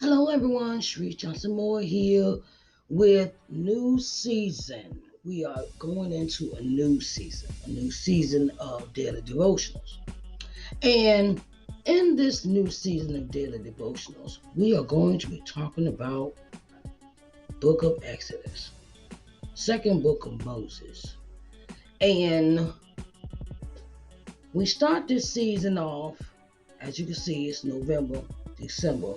Hello, everyone. Sharice Johnson Moore here with new season. We are going into a new season of daily devotionals. And in this new season of daily devotionals, we are going to be talking about Book of Exodus, second book of Moses. And we start this season off, as you can see, it's November, December,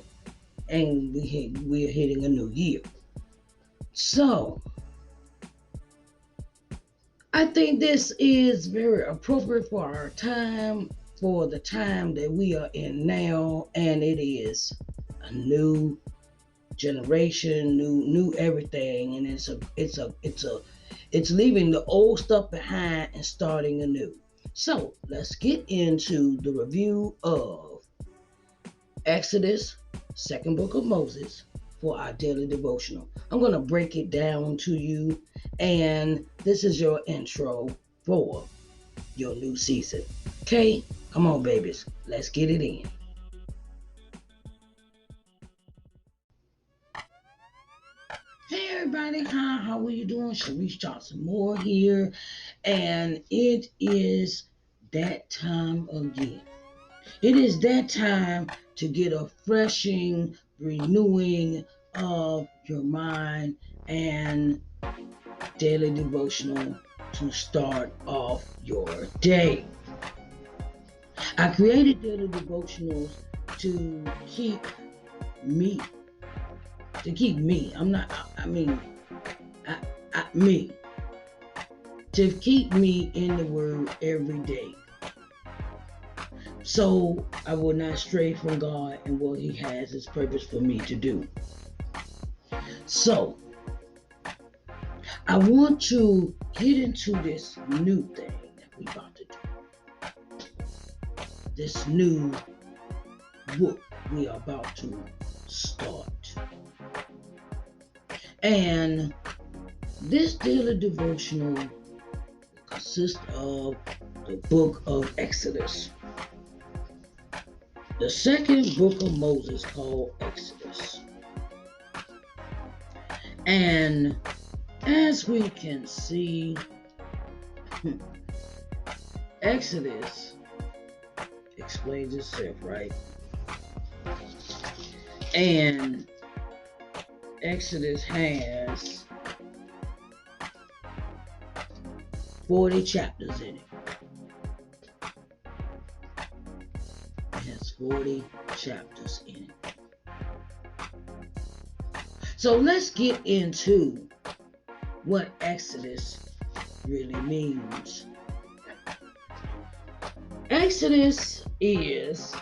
and we are hitting a new year. So I think this is very appropriate for our time, for the time that we are in now, and it is a new generation, new everything, and it's leaving the old stuff behind and starting anew. So let's get into the review of Exodus, second book of Moses, for our daily devotional. I'm going to break it down to you, and this is your intro for your new season. Okay? Come on, babies. Let's get it in. Hey, everybody. Hi, how are you doing? Sharice Johnson Moore here, and it is that time again. It is that time to get a freshing, renewing of your mind and daily devotional to start off your day. I created daily devotionals to keep me, I'm not, I mean, me, to keep me in the Word every day. So I will not stray from God and what He has His purpose for me to do. So I want to get into this new thing that we're about to do. This new book we are about to start. And this daily devotional consists of the book of Exodus. The second book of Moses called Exodus. And as we can see, Exodus explains itself, right? And Exodus has 40 chapters in it. It has 40 chapters in it. So let's get into what Exodus really means. Exodus is,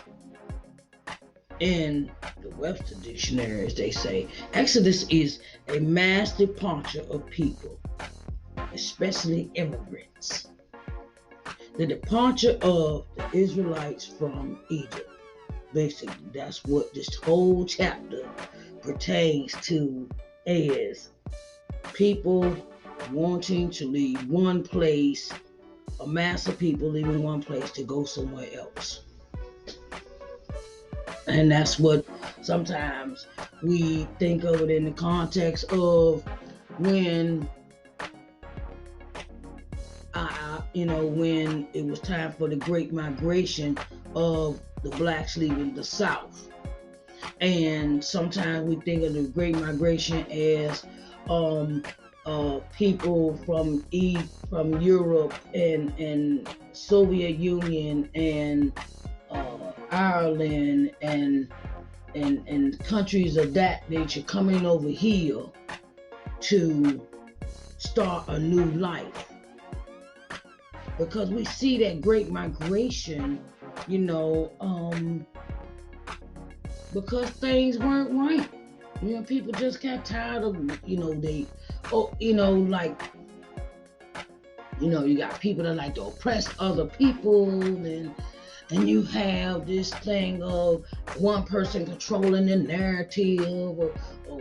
in the Webster dictionaries, they say, Exodus is a mass departure of people, especially immigrants. The departure of the Israelites from Egypt. Basically, that's what this whole chapter pertains to, is people wanting to leave one place, a mass of people leaving one place to go somewhere else. And that's what sometimes we think of it in the context of when when it was time for the great migration of the blacks leaving the South. And sometimes we think of the great migration as people from Europe and Soviet Union and Ireland and countries of that nature coming over here to start a new life. Because we see that great migration, because things weren't right. People just got tired of, you got people that like to oppress other people, and you have this thing of one person controlling the narrative or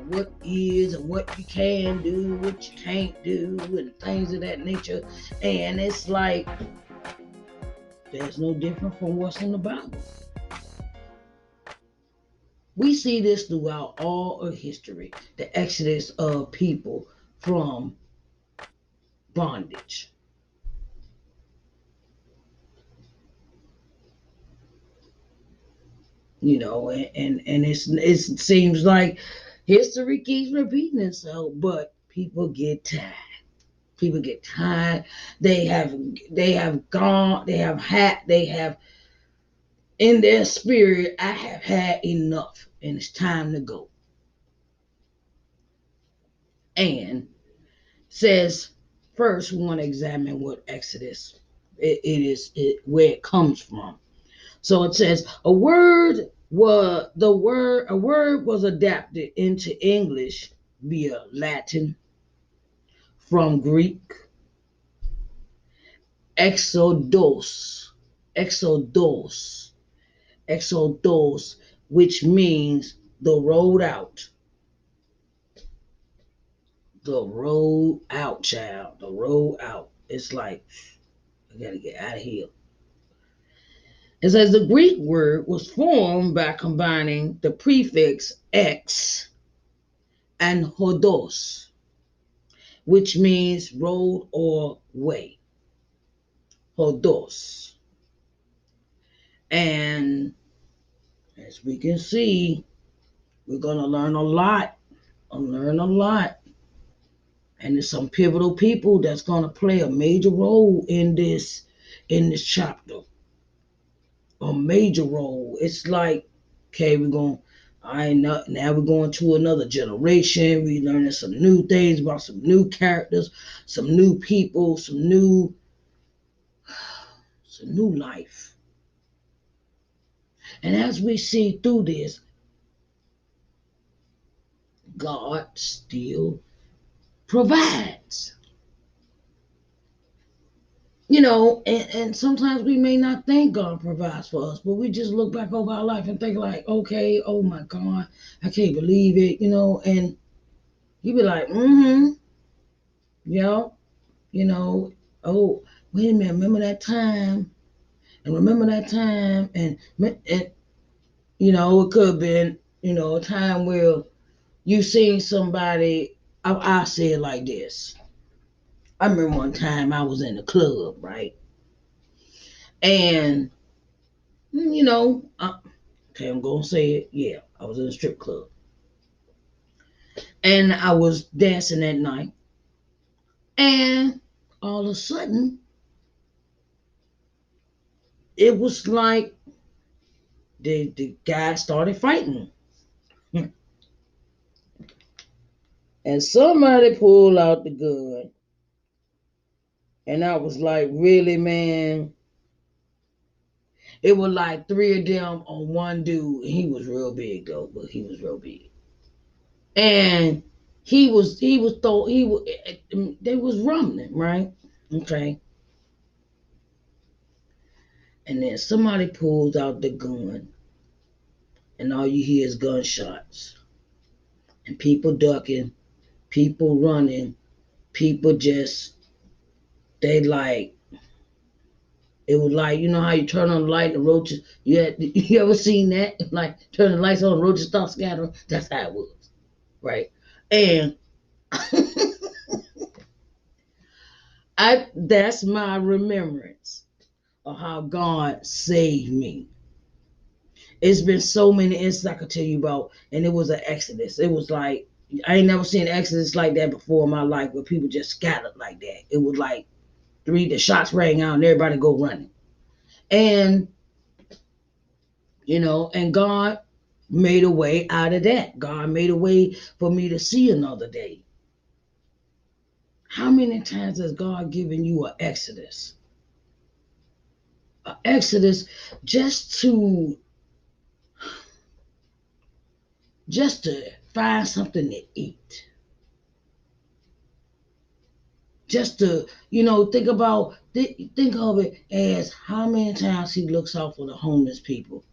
what is and what you can do, what you can't do, and things of that nature. And it's like, there's no different from what's in the Bible. We see this throughout all of history, the exodus of people from bondage. And it seems like history keeps repeating itself, but people get tired. People get tired. They have gone. They have in their spirit. I have had enough, and it's time to go. And says first we want to examine what Exodus where it comes from. So it says a word was adapted into English via Latin from Greek exodos, exodos, exodos, which means the road out, the road out, child, the road out. It's like I gotta get out of here. It says the Greek word was formed by combining the prefix "ex" and "hodos," which means road or way. Hodos. And as we can see, we're going to learn a lot. Learn a lot. And there's some pivotal people that's going to play a major role in this chapter. A major role. It's like, okay, we're going I know now we're going to another generation. We learning some new things about some new characters, some new people, some new life. And as we see through this, God still provides. And sometimes we may not think God provides for us, but we just look back over our life and think like, okay, oh my God, I can't believe it, and you be like, yeah, you know, oh, wait a minute, remember that time, and remember that time, and it could have been, a time where you seen somebody. I say it like this. I remember one time I was in the club, right? And, okay, I'm going to say it. Yeah, I was in a strip club. And I was dancing that night. And all of a sudden, it was like the guy started fighting. And somebody pulled out the gun. And I was like, really, man? It was like three of them on one dude. He was real big, though, but he was real big. And they was rumbling, right? Okay. And then somebody pulls out the gun, and all you hear is gunshots, and people ducking, people running, people just they like it was like how you turn on the light, the roaches. You ever seen that? Like turn the lights on, the roaches start scattering. That's how it was, right? And I that's my remembrance of how God saved me. It's been so many instances I could tell you about, and it was an exodus. It was like I ain't never seen an exodus like that before in my life, where people just scattered like that. It was like the shots rang out and everybody go running, and and God made a way out of that. God made a way for me to see another day. How many times has God given you an exodus? An exodus just to find something to eat, just to think of it as how many times he looks out for the homeless people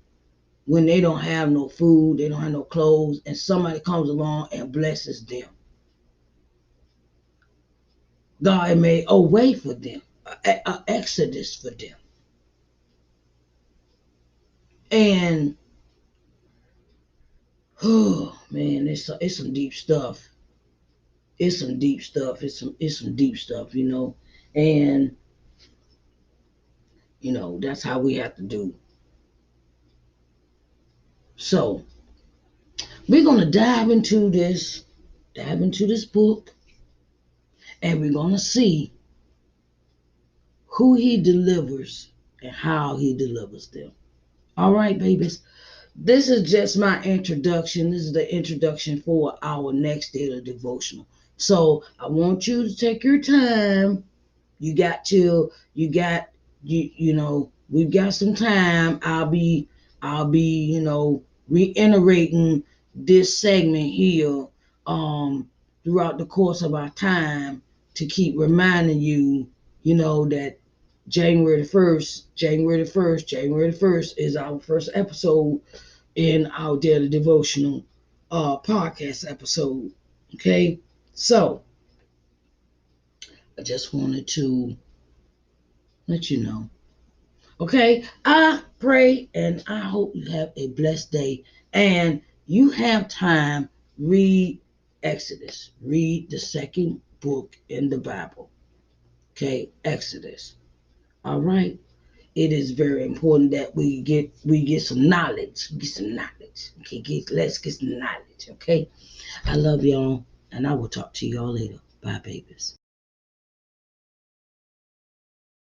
when they don't have no food, they don't have no clothes, and somebody comes along and blesses them. God made a way for them, a exodus for them. And Oh man, it's some deep stuff. It's some deep stuff. It's some deep stuff, and that's how we have to do. So we're gonna dive into this book, and we're gonna see who he delivers and how he delivers them. All right, babies. This is just my introduction. This is the introduction for our next daily devotional. So I want you to take your time. We've got some time. I'll be reiterating this segment here throughout the course of our time to keep reminding you, that January the 1st is our first episode in our daily devotional podcast episode. Okay? So I just wanted to let you know. Okay, I pray and I hope you have a blessed day and you have time. Read Exodus. Read the second book in the Bible. Okay, Exodus. All right. It is very important that we get some knowledge. Get some knowledge. Okay, let's get some knowledge. Okay. I love y'all and I will talk to y'all later. Bye, babies.